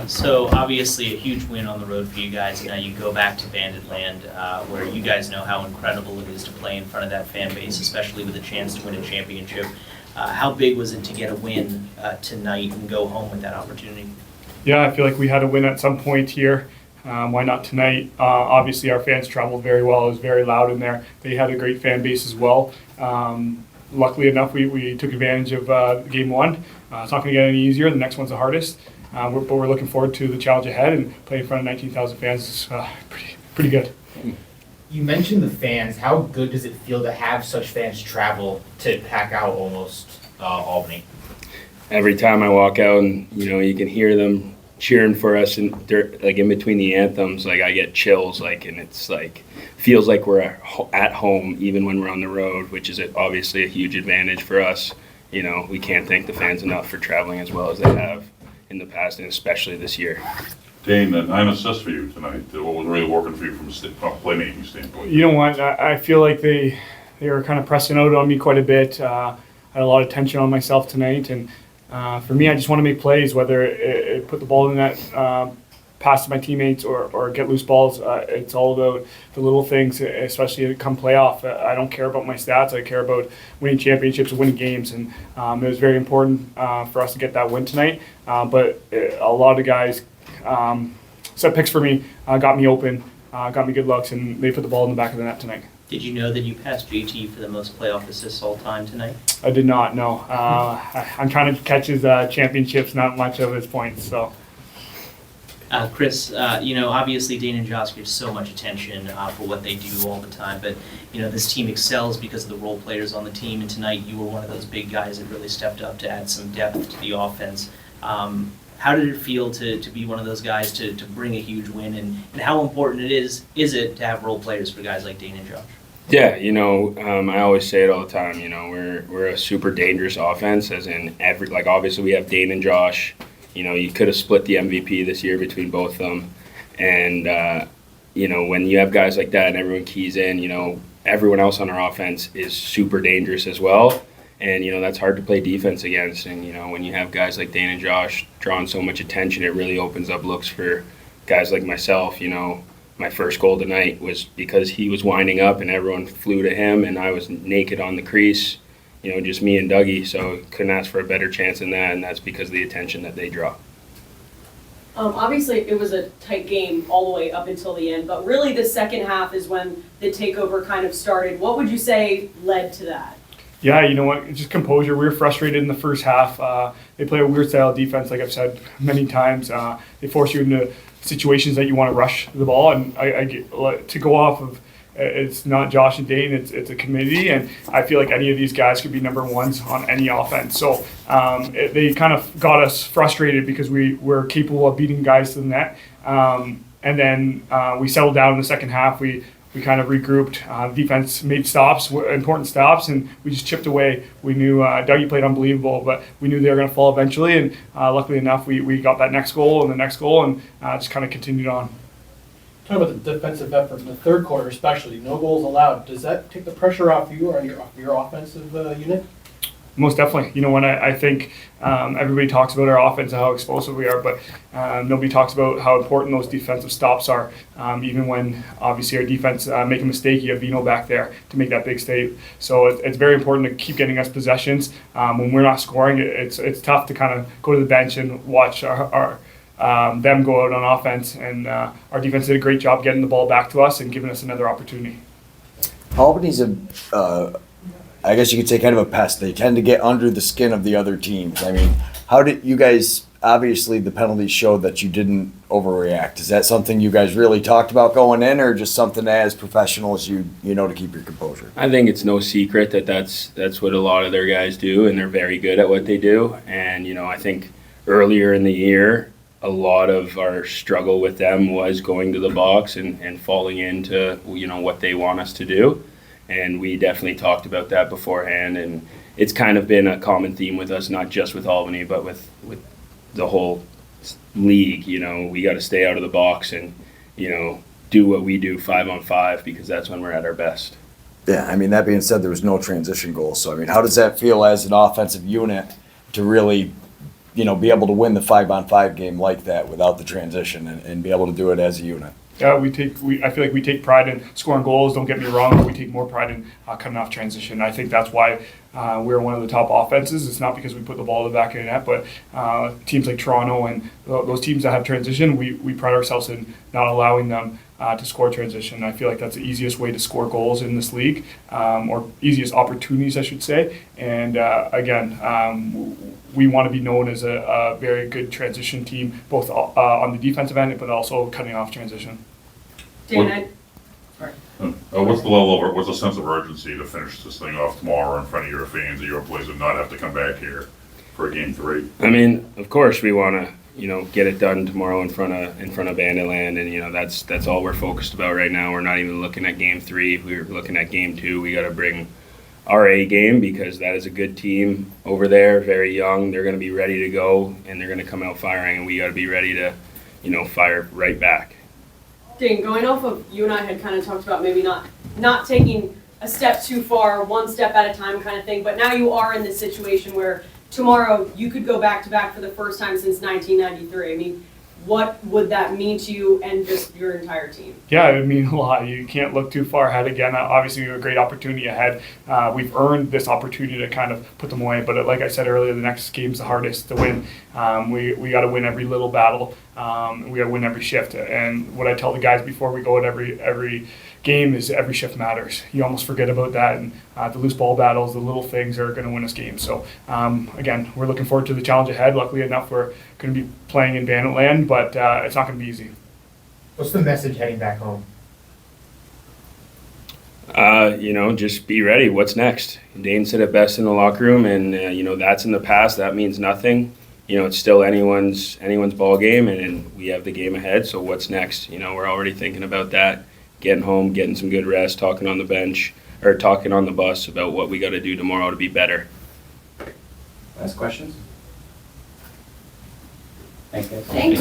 So obviously a huge win on the road for you guys. Now you go back to Bandit Land, where you guys know how incredible it is to play in front of that fan base, especially with a chance to win a championship. How big was it to get a win tonight and go home with that opportunity? Yeah, I feel like we had a win at some point here. Why not tonight? Obviously, our fans traveled very well. It was very loud in there. They had a great fan base as well. Luckily enough, we took advantage of game one. It's not going to get any easier. The next one's the hardest. But we're looking forward to the challenge ahead, and playing in front of 19,000 fans is pretty good. You mentioned the fans. How good does it feel to have such fans travel to pack out almost Albany? Every time I walk out and, you can hear them cheering for us, and they're like in between the anthems, like I get chills, and it's like feels like we're at home even when we're on the road, which is obviously a huge advantage for us. We can't thank the fans enough for traveling as well as they have in the past, and especially this year. Dhane, that 9 assists for you tonight. What was really working for you from a playmaking standpoint? You know what? I feel like they were kind of pressing out on me quite a bit. I had a lot of tension on myself tonight, and for me, I just want to make plays, whether it put the ball in the net, pass to my teammates, or get loose balls. It's all about the little things, especially come playoff. I don't care about my stats. I care about winning championships and winning games, and it was very important for us to get that win tonight. But a lot of the guys set picks for me, got me open, got me good looks, and they put the ball in the back of the net tonight. Did you know that you passed JT for the most playoff assists all time tonight? I did not, no. I'm trying to catch his championships, not much of his points. So, Chris, obviously Dhane and Josh get so much attention for what they do all the time, but this team excels because of the role players on the team, and tonight you were one of those big guys that really stepped up to add some depth to the offense. How did it feel to be one of those guys to bring a huge win, and how important is it to have role players for guys like Dhane and Josh? Yeah, I always say it all the time. We're a super dangerous offense, as in obviously we have Dhane and Josh. You could have split the MVP this year between both of them, and when you have guys like that and everyone keys in, everyone else on our offense is super dangerous as well. And, that's hard to play defense against. And, when you have guys like Dhane and Josh drawing so much attention, it really opens up looks for guys like myself. My first goal tonight was because he was winding up and everyone flew to him, and I was naked on the crease, just me and Dougie. So couldn't ask for a better chance than that, and that's because of the attention that they draw. Obviously, it was a tight game all the way up until the end, but really the second half is when the takeover kind of started. What would you say led to that? Yeah, you know what? Just composure. We were frustrated in the first half. They play a weird style of defense, like I've said many times. They force you into situations that you want to rush the ball, and I to go off of. It's not Josh and Dhane, it's a committee, and I feel like any of these guys could be number ones on any offense. So they kind of got us frustrated because we were capable of beating guys to the net. And then we settled down in the second half. We kind of regrouped. Defense made stops, important stops, and we just chipped away. We knew Dougie played unbelievable, but we knew they were going to fall eventually, and luckily enough, we got that next goal and the next goal, and just kind of continued on. Talking about the defensive effort in the third quarter especially, no goals allowed. Does that take the pressure off you or your offensive unit? Most definitely. When I think everybody talks about our offense and how explosive we are, but nobody talks about how important those defensive stops are. Even when obviously our defense make a mistake, you have Vino back there to make that big save. So it's very important to keep getting us possessions. When we're not scoring, it's tough to kind of go to the bench and watch our them go out on offense, and our defense did a great job getting the ball back to us and giving us another opportunity. Albany's I guess you could say kind of a pest. They tend to get under the skin of the other teams. I mean, how did you guys, obviously the penalties showed that you didn't overreact. Is that something you guys really talked about going in, or just something as professional as you know to keep your composure? I think it's no secret that's what a lot of their guys do, and they're very good at what they do. And, I think earlier in the year, a lot of our struggle with them was going to the box and falling into, what they want us to do. And we definitely talked about that beforehand, and it's kind of been a common theme with us, not just with Albany, but with the whole league. We got to stay out of the box and, do what we do 5-on-5, because that's when we're at our best. Yeah, I mean, that being said, there was no transition goal. So, I mean, how does that feel as an offensive unit to really, be able to win the 5-on-5 game like that without the transition and be able to do it as a unit. Yeah, I feel like we take pride in scoring goals. Don't get me wrong, but we take more pride in coming off transition. I think that's why we're one of the top offenses. It's not because we put the ball in the back of the net, but teams like Toronto and those teams that have transition, we pride ourselves in not allowing them to score transition. I feel like that's the easiest way to score goals in this league, or easiest opportunities, I should say. And again, we want to be known as a very good transition team, both on the defensive end, but also cutting off transition. Dhane, What's the level of, what's the sense of urgency to finish this thing off tomorrow in front of your fans and your players and not have to come back here for game 3? I mean, of course, we want to, get it done tomorrow in front of Banditland, and that's all we're focused about right now. We're not even looking at game 3. We're looking at game 2. We got to bring our A game because that is a good team over there, very young. They're going to be ready to go, and they're going to come out firing, and we got to be ready to, fire right back. Dhane, going off of you and I had kind of talked about maybe not taking a step too far, one step at a time kind of thing, but now you are in this situation where tomorrow you could go back to back for the first time since 1993. I mean, what would that mean to you and just your entire team? Yeah, it would mean a lot. You can't look too far ahead again. Obviously, we have a great opportunity ahead. We've earned this opportunity to kind of put them away. But like I said earlier, the next game's the hardest to win. We got to win every little battle. We got to win every shift. And what I tell the guys before we go at every game is every shift matters. You almost forget about that. And the loose ball battles, the little things are going to win us games. So again, we're looking forward to the challenge ahead. Luckily enough, we're going to be playing in Banditland, but it's not going to be easy. What's the message heading back home? Just be ready. What's next? Dhane said it best in the locker room, and that's in the past. That means nothing. It's still anyone's ball game, and we have the game ahead. So what's next? We're already thinking about that. Getting home, getting some good rest, talking on the bench or talking on the bus about what we got to do tomorrow to be better. Last questions? Thanks, guys. Thanks.